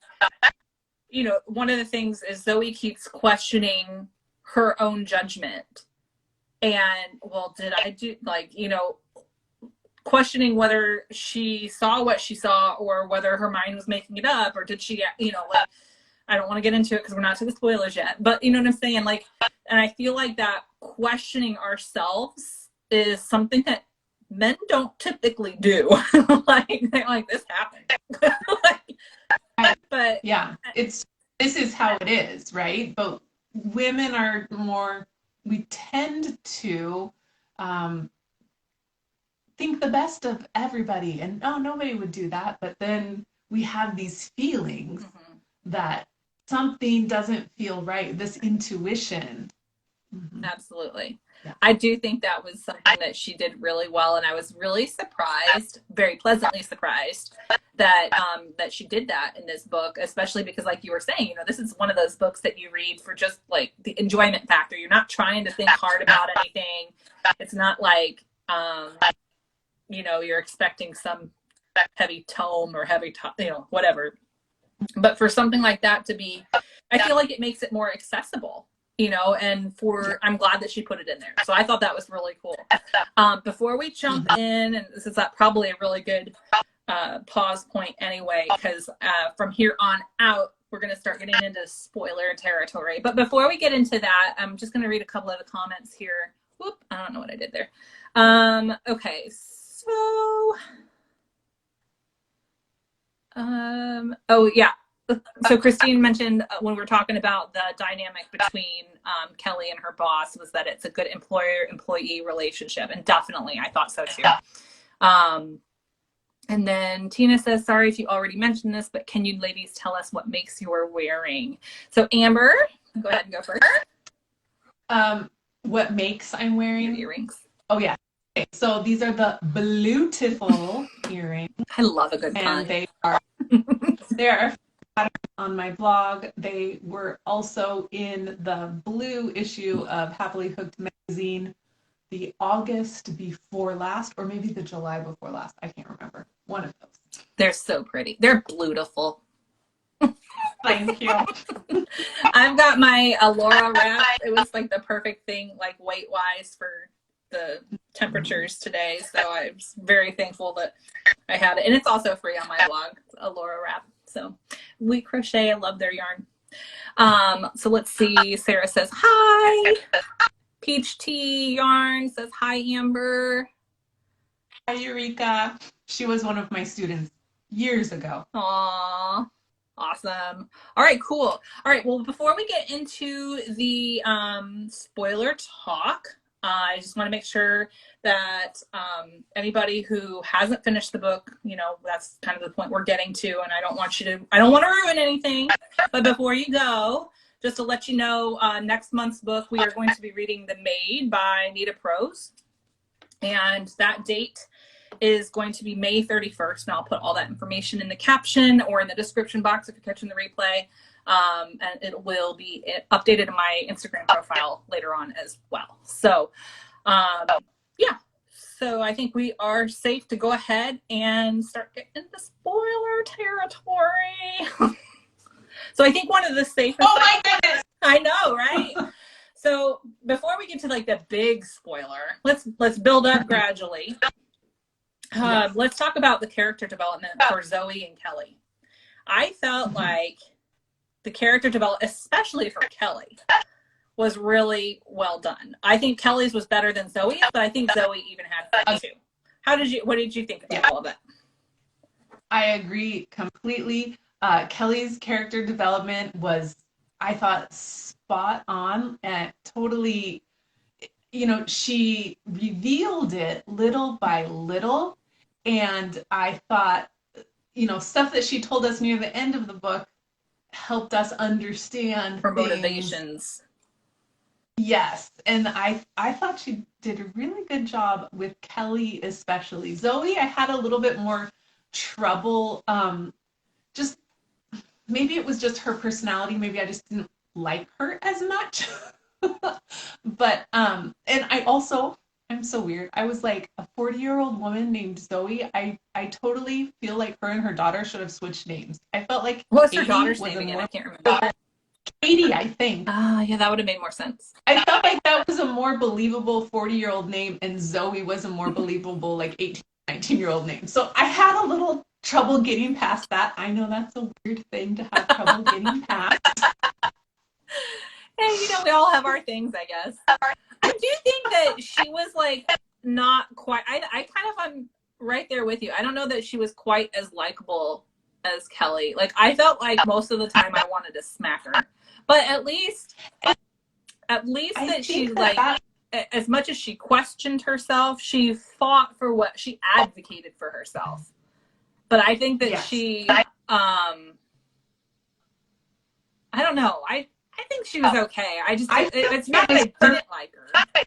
you know, one of the things is Zoe keeps questioning her own judgment. And, well, did I do, like, you know, questioning whether she saw what she saw or whether her mind was making it up, or did she, you know, like, I don't want to get into it because we're not to the spoilers yet, but you know what I'm saying? Like, and I feel like that questioning ourselves is something that men don't typically do. Like, they're like, this happened. Like, but yeah, this is how it is, right? But women are more, we tend to think the best of everybody, and oh, nobody would do that. But then we have these feelings that something doesn't feel right, this intuition. Absolutely. Yeah. I do think that was something that she did really well, and I was really surprised, very pleasantly surprised, that that she did that in this book, especially because, like you were saying, you know, this is one of those books that you read for just like the enjoyment factor. You're not trying to think hard about anything. It's not like you know, you're expecting some heavy tome or heavy, you know, whatever. But for something like that to be, I feel like it makes it more accessible, you know, and I'm glad that she put it in there. So I thought that was really cool. Before we jump in, and this is probably a really good pause point anyway, because from here on out, we're going to start getting into spoiler territory. But before we get into that, I'm just going to read a couple of the comments here. Whoop, I don't know what I did there. Okay, so, oh yeah. So Christine mentioned when we were talking about the dynamic between Kelly and her boss was that it's a good employer-employee relationship. And definitely, I thought so too. And then Tina says, sorry if you already mentioned this, but can you ladies tell us what makes you're wearing? So Amber, go ahead and go first. What makes I'm wearing? Your earrings. Oh yeah. Okay, so these are the beautiful earrings. I love a good pun. And they are on my blog. They were also in the blue issue of Happily Hooked magazine, the August before last, or maybe the July before last. I can't remember. One of those. They're so pretty. They're beautiful. Thank you. I've got my 𝗓𝗓 wrap. It was like the perfect thing, like weight-wise, for the temperatures today. So I was very thankful that I had it. And it's also free on my blog, 𝗓𝗓 wrap. So we crochet. I love their yarn. So let's see. Sarah says, hi. Peach Tea Yarn says, hi, Amber. Hi, Eureka. She was one of my students years ago. Aww. Awesome. All right, cool. All right, well, before we get into the spoiler talk, I just want to make sure that anybody who hasn't finished the book, you know, that's kind of the point we're getting to, and I don't want to ruin anything, but before you go, just to let you know, next month's book, we are going to be reading The Maid by Nita Prose, and that date is going to be May 31st, and I'll put all that information in the caption or in the description box if you're catching the replay, and it will be updated in my Instagram profile later on as well. So, yeah, so I think we are safe to go ahead and start getting into spoiler territory. So I think one of the safest... Oh my goodness! I know, right? So before we get to like the big spoiler, let's build up gradually. Yes. Let's talk about the character development for Zoe and Kelly. I felt like the character development, especially for Kelly, was really well done. I think Kelly's was better than Zoe's, but I think Zoe even had fun too. What did you think about all of it? I agree completely. Kelly's character development was, I thought, spot on and totally, she revealed it little by little. And I thought, stuff that she told us near the end of the book helped us understand Her things. motivations. Yes, and I thought she did a really good job with Kelly, especially. Zoe, I had a little bit more trouble. Just maybe it was just her personality. Maybe I just didn't like her as much. But and I'm so weird. I was like, a 40-year-old woman named Zoe. I totally feel like her and her daughter should have switched names. I felt like What's her Katie daughter's was name a again? more I can't remember. Katie, I think. Ah, yeah, that would have made more sense. I felt like that was a more believable 40-year-old name, and Zoe was a more believable, like 18, 19-year-old name. So I had a little trouble getting past that. I know that's a weird thing to have trouble getting past. Hey, we all have our things, I guess. I do think that she was like not quite. I'm right there with you. I don't know that she was quite as likable as Kelly. Like I felt like most of the time I wanted to smack her, but at least that she like, as much as she questioned herself, she fought for what she advocated for herself. But I think that she, I don't know. I think she was okay. It's not that I didn't like her.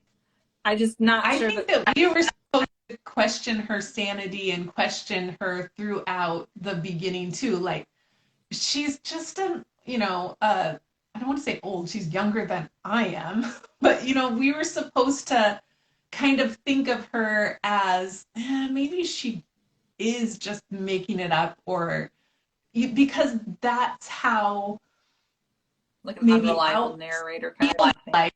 I just not sure. I think that we were supposed to question her sanity and question her throughout the beginning too. Like she's just I don't want to say old, she's younger than I am, but we were supposed to kind of think of her as maybe she is just making it up, or because that's how like an unreliable narrator kind of thing. Like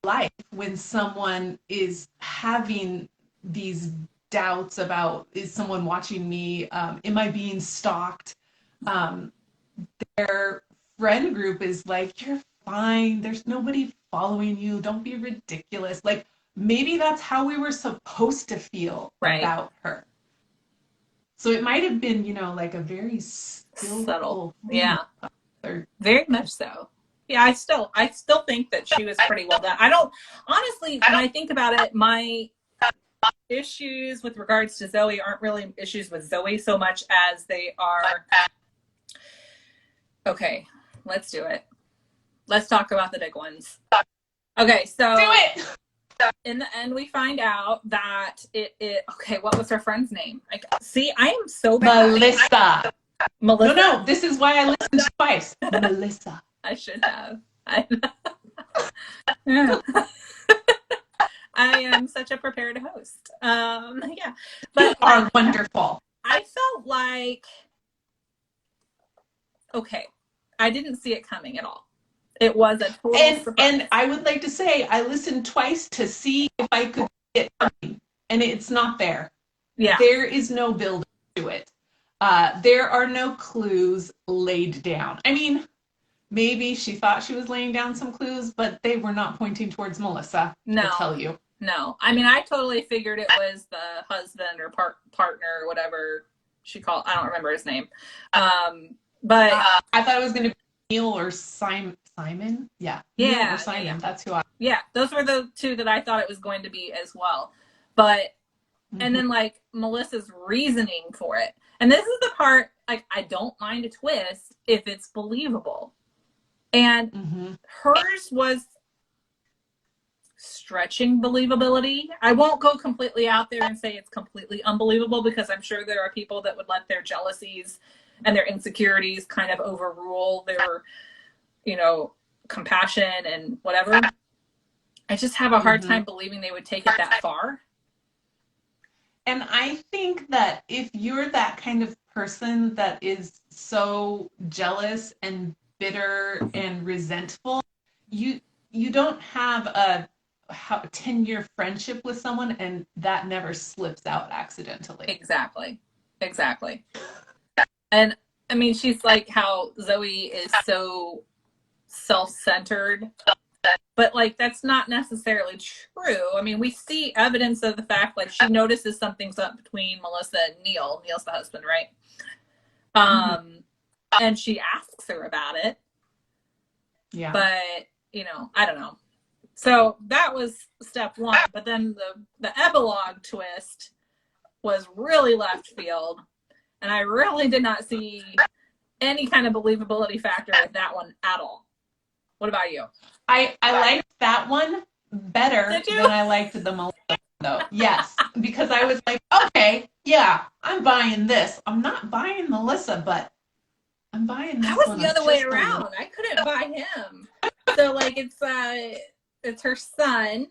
life, when someone is having these doubts about, is someone watching me, am I being stalked, their friend group is like, you're fine, there's nobody following you, don't be ridiculous. Like maybe that's how we were supposed to feel about her. So it might have been like a very subtle, very much so. Yeah, I still think that she was pretty well done. I don't, honestly, when I think about it, my issues with regards to Zoe aren't really issues with Zoe so much as they are, okay, let's do it. Let's talk about the big ones. Okay, so do it. In the end, we find out that okay, what was her friend's name? See, I am so bad. Melissa. Melissa? No, this is why I listened twice. Melissa. I should have. Yeah. I am such a prepared host. Yeah. But you are wonderful. I felt like, okay, I didn't see it coming at all. It was a total surprise. And I would like to say I listened twice to see if I could see it coming, and it's not there. Yeah. There is no build to it. There are no clues laid down. I mean, maybe she thought she was laying down some clues, but they were not pointing towards Melissa. No. To tell you. No. I mean, I totally figured it was the husband or partner or whatever she called. I don't remember his name. But I thought it was going to be Neil or Simon. Yeah. Yeah. Neil or Simon. Yeah. That's who I. Yeah. Those were the two that I thought it was going to be as well. But, and then like Melissa's reasoning for it. And this is the part, like, I don't mind a twist if it's believable. And hers was stretching believability. I won't go completely out there and say it's completely unbelievable, because I'm sure there are people that would let their jealousies and their insecurities kind of overrule their, compassion and whatever. I just have a hard time believing they would take it that far. And I think that if you're that kind of person that is so jealous and bitter and resentful, you don't have a 10-year friendship with someone and that never slips out accidentally. Exactly. And I mean, she's like how Zoe is so self-centered, but like that's not necessarily true. I mean, we see evidence of the fact, like, she notices something's up between Melissa and Neil. Neil's the husband, right? And she asks her about it. Yeah. But, I don't know. So that was step one. But then the epilogue twist was really left field. And I really did not see any kind of believability factor in that one at all. What about you? I liked that one better than I liked the Melissa one, though. Yes, because I was like, okay, yeah, I'm buying this. I'm not buying Melissa, but I'm buying this I was one the other way just a little. around. I couldn't buy him. So like it's her son,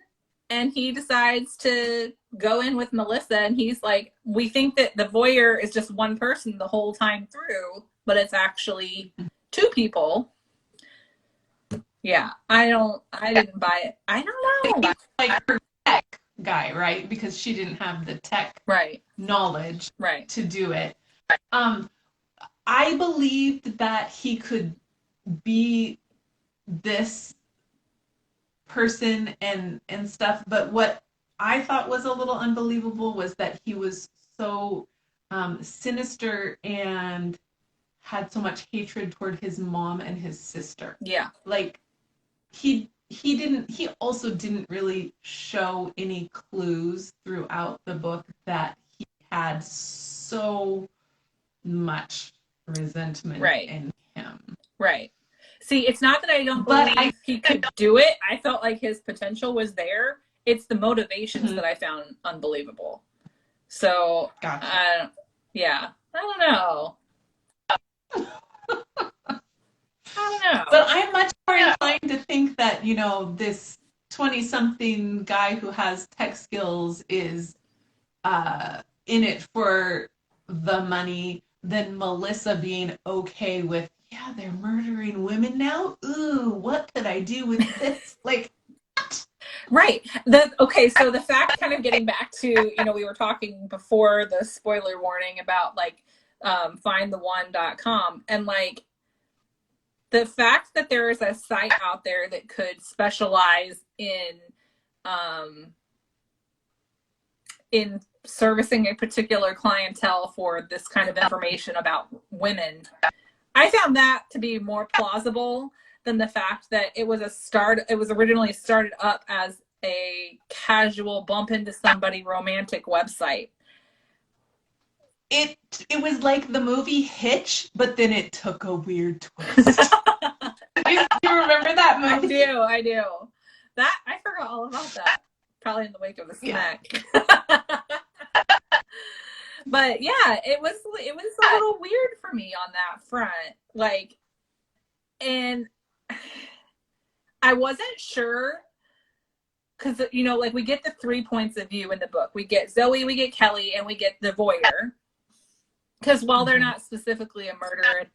and he decides to go in with Melissa, and he's like, we think that the voyeur is just one person the whole time through, but it's actually two people. Yeah, I didn't buy it. I don't know. Like her tech guy, right? Because she didn't have the tech Right. knowledge Right. to do it. I believed that he could be this person and stuff, but what I thought was a little unbelievable was that he was so sinister and had so much hatred toward his mom and his sister. Yeah. Like he also didn't really show any clues throughout the book that he had so much resentment in him. Right. See, it's not that I don't believe he could do it. I felt like his potential was there. It's the motivations that I found unbelievable. So, gotcha. Yeah, I don't know. But I'm much more inclined to think that, this 20-something guy who has tech skills is in it for the money than Melissa being okay with, yeah, they're murdering women now. Ooh, what could I do with this? Like, right. So the fact, kind of getting back to, we were talking before the spoiler warning about like findtheone.com, and like the fact that there is a site out there that could specialize in servicing a particular clientele for this kind of information about women, I found that to be more plausible than the fact that it was originally started up as a casual bump into somebody romantic website. It was like the movie Hitch, but then it took a weird twist. You remember that movie? I do. That I forgot all about that. Probably in the wake of the smack. Yeah. But yeah, it was a little weird for me on that front. Like, and I wasn't sure because like we get the 3 points of view in the book. We get Zoe, we get Kelly, and we get the voyeur. Because while they're not specifically a murderer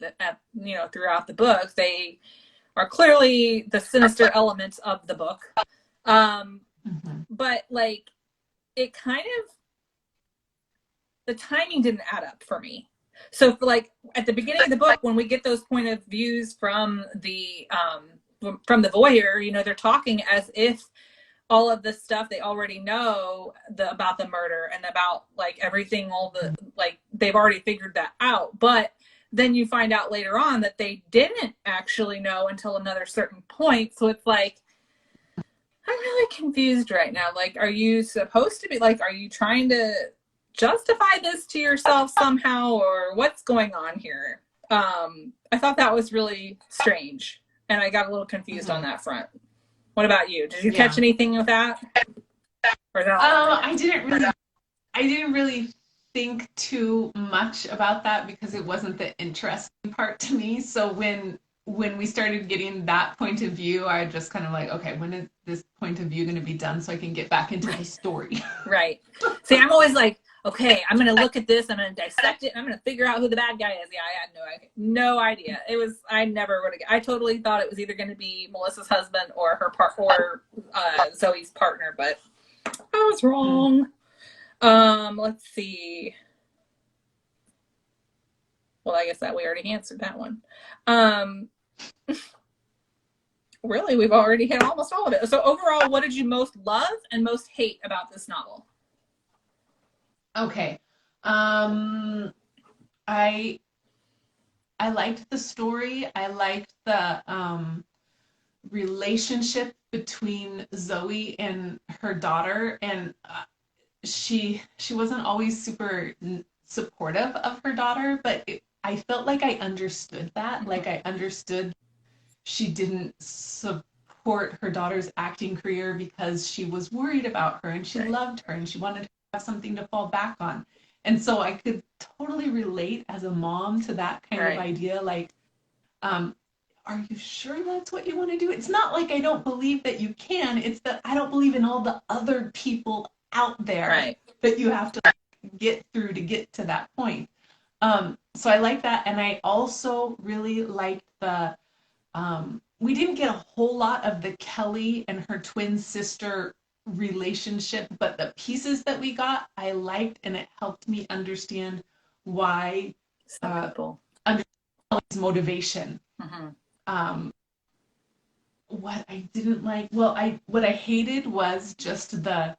throughout the book, they are clearly the sinister elements of the book. But like, it kind of, the timing didn't add up for me. So for like at the beginning of the book, when we get those point of views from the voyeur, they're talking as if all of the stuff they already know about the murder and about like everything, like they've already figured that out. But then you find out later on that they didn't actually know until another certain point. So it's like, I'm really confused right now. Like, are you supposed to be like, are you trying to justify this to yourself somehow, or what's going on here? I thought that was really strange, and I got a little confused on that front. What about you? Did you catch anything with that? Or that I didn't really think too much about that because it wasn't the interesting part to me. So when we started getting that point of view, I just kind of like, okay, when is this point of view going to be done so I can get back into the story? Right. See, I'm always like, okay, I'm going to look at this, I'm going to dissect it, and I'm going to figure out who the bad guy is. Yeah, I had no idea. I never would have, I totally thought it was either going to be Melissa's husband or Zoe's partner, but I was wrong. Let's see. Well, I guess that we already answered that one. Really, we've already hit almost all of it. So overall, what did you most love and most hate about this novel? Okay. I liked the story. I liked the relationship between Zoe and her daughter, and she wasn't always super supportive of her daughter, but I felt like I understood that. Like I understood she didn't support her daughter's acting career because she was worried about her and she loved her and she wanted to have something to fall back on. And so I could totally relate as a mom to that kind of idea. Like, are you sure that's what you want to do? It's not like I don't believe that you can. It's that I don't believe in all the other people out there that you have to get through to get to that point. So I like that. And I also really liked the, we didn't get a whole lot of the Kelly and her twin sister relationship, but the pieces that we got, I liked, and it helped me understand why understand Kelly's motivation. What I didn't like, well, what I hated was just the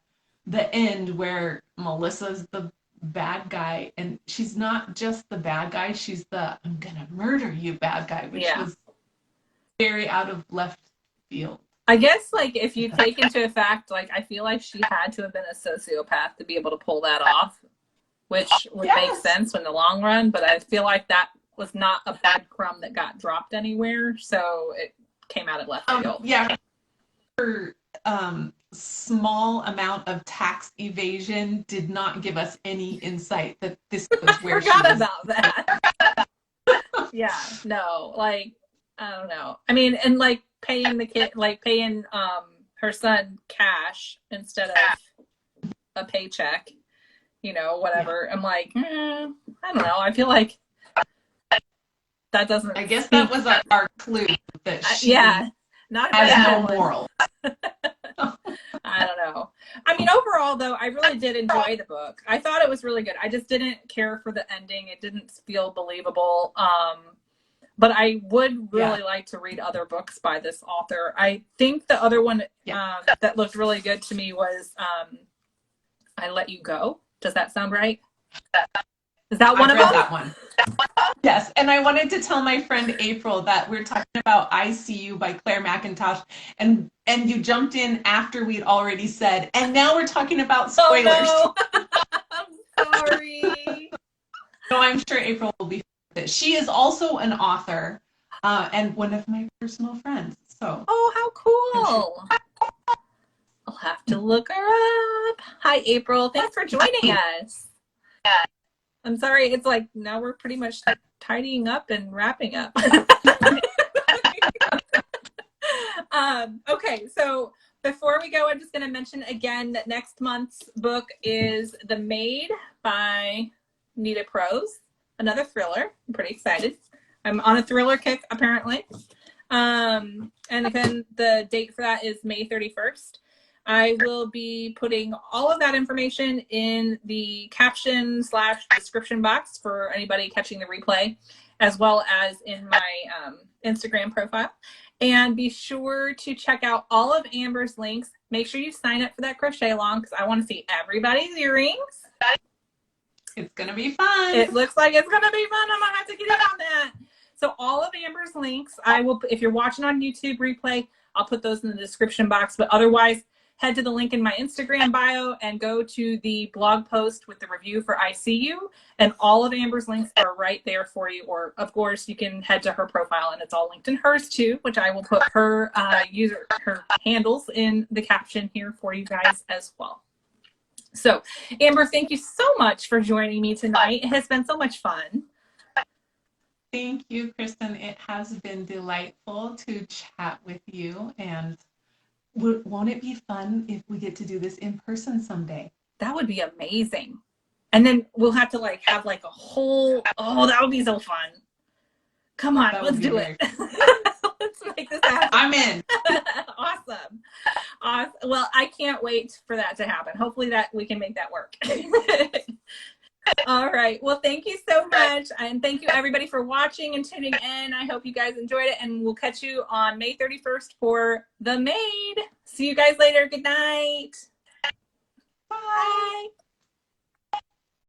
end where Melissa's the bad guy, and she's not just the bad guy, she's the I'm gonna murder you bad guy, which was very out of left field. I guess, like, if you take into effect, like, I feel like she had to have been a sociopath to be able to pull that off, which would make sense in the long run, but I feel like that was not a breadcrumb that got dropped anywhere, so it came out of left field. Her small amount of tax evasion did not give us any insight that this was where she was. I forgot about that. No, like, I don't know. I mean, and like paying the kid, like paying her son cash instead of a paycheck, you know, whatever. I'm like, I don't know. I feel like that doesn't. I guess that was our clue that she not has no moral. I don't know. I mean, overall, though, I really did enjoy the book. I thought it was really good. I just didn't care for the ending. It didn't feel believable. But I would really like to read other books by this author. I think the other one that looked really good to me was I Let You Go. Does that sound right? Is that one of them? That one. Yes, and I wanted to tell my friend April that we're talking about 𝗍𝗶𝗰𝗸 by Clare Mackintosh, and you jumped in after we'd already said, and now we're talking about spoilers. Oh, no. I'm sorry. No, I'm sure April will be. She is also an author and one of my personal friends. So. Oh, how cool! I'll have to look her up. Hi, April. Thanks for joining us. I'm sorry. It's like now we're pretty much tidying up and wrapping up. Okay, so before we go, I'm just going to mention again that next month's book is The Maid by Nita Prose, another thriller. I'm pretty excited. I'm on a thriller kick, apparently. And again, the date for that is May 31st. I will be putting all of that information in the caption/description box for anybody catching the replay, as well as in my Instagram profile. And be sure to check out all of Amber's links. Make sure you sign up for that crochet along because I want to see everybody's earrings. It's going to be fun. It looks like it's going to be fun. I'm going to have to get in on that. So all of Amber's links, I will, if you're watching on YouTube replay, I'll put those in the description box. But otherwise, head to the link in my Instagram bio and go to the blog post with the review for 𝗍𝗶𝗰𝗸, and all of Amber's links are right there for you. Or of course, you can head to her profile and it's all linked in hers too, which I will put her her handles in the caption here for you guys as well. So Amber, thank you so much for joining me tonight. It has been so much fun. Thank you, Kristen. It has been delightful to chat with you, and won't it be fun if we get to do this in person someday? That would be amazing. And then we'll have to like have like a whole, that would be so fun. Come on, let's do it. Let's make this happen. I'm in. Awesome. Well, I can't wait for that to happen. Hopefully that we can make that work. All right. Well, thank you so much. And thank you everybody for watching and tuning in. I hope you guys enjoyed it, and we'll catch you on May 31st for The Maid. See you guys later. Good night. Bye. Bye.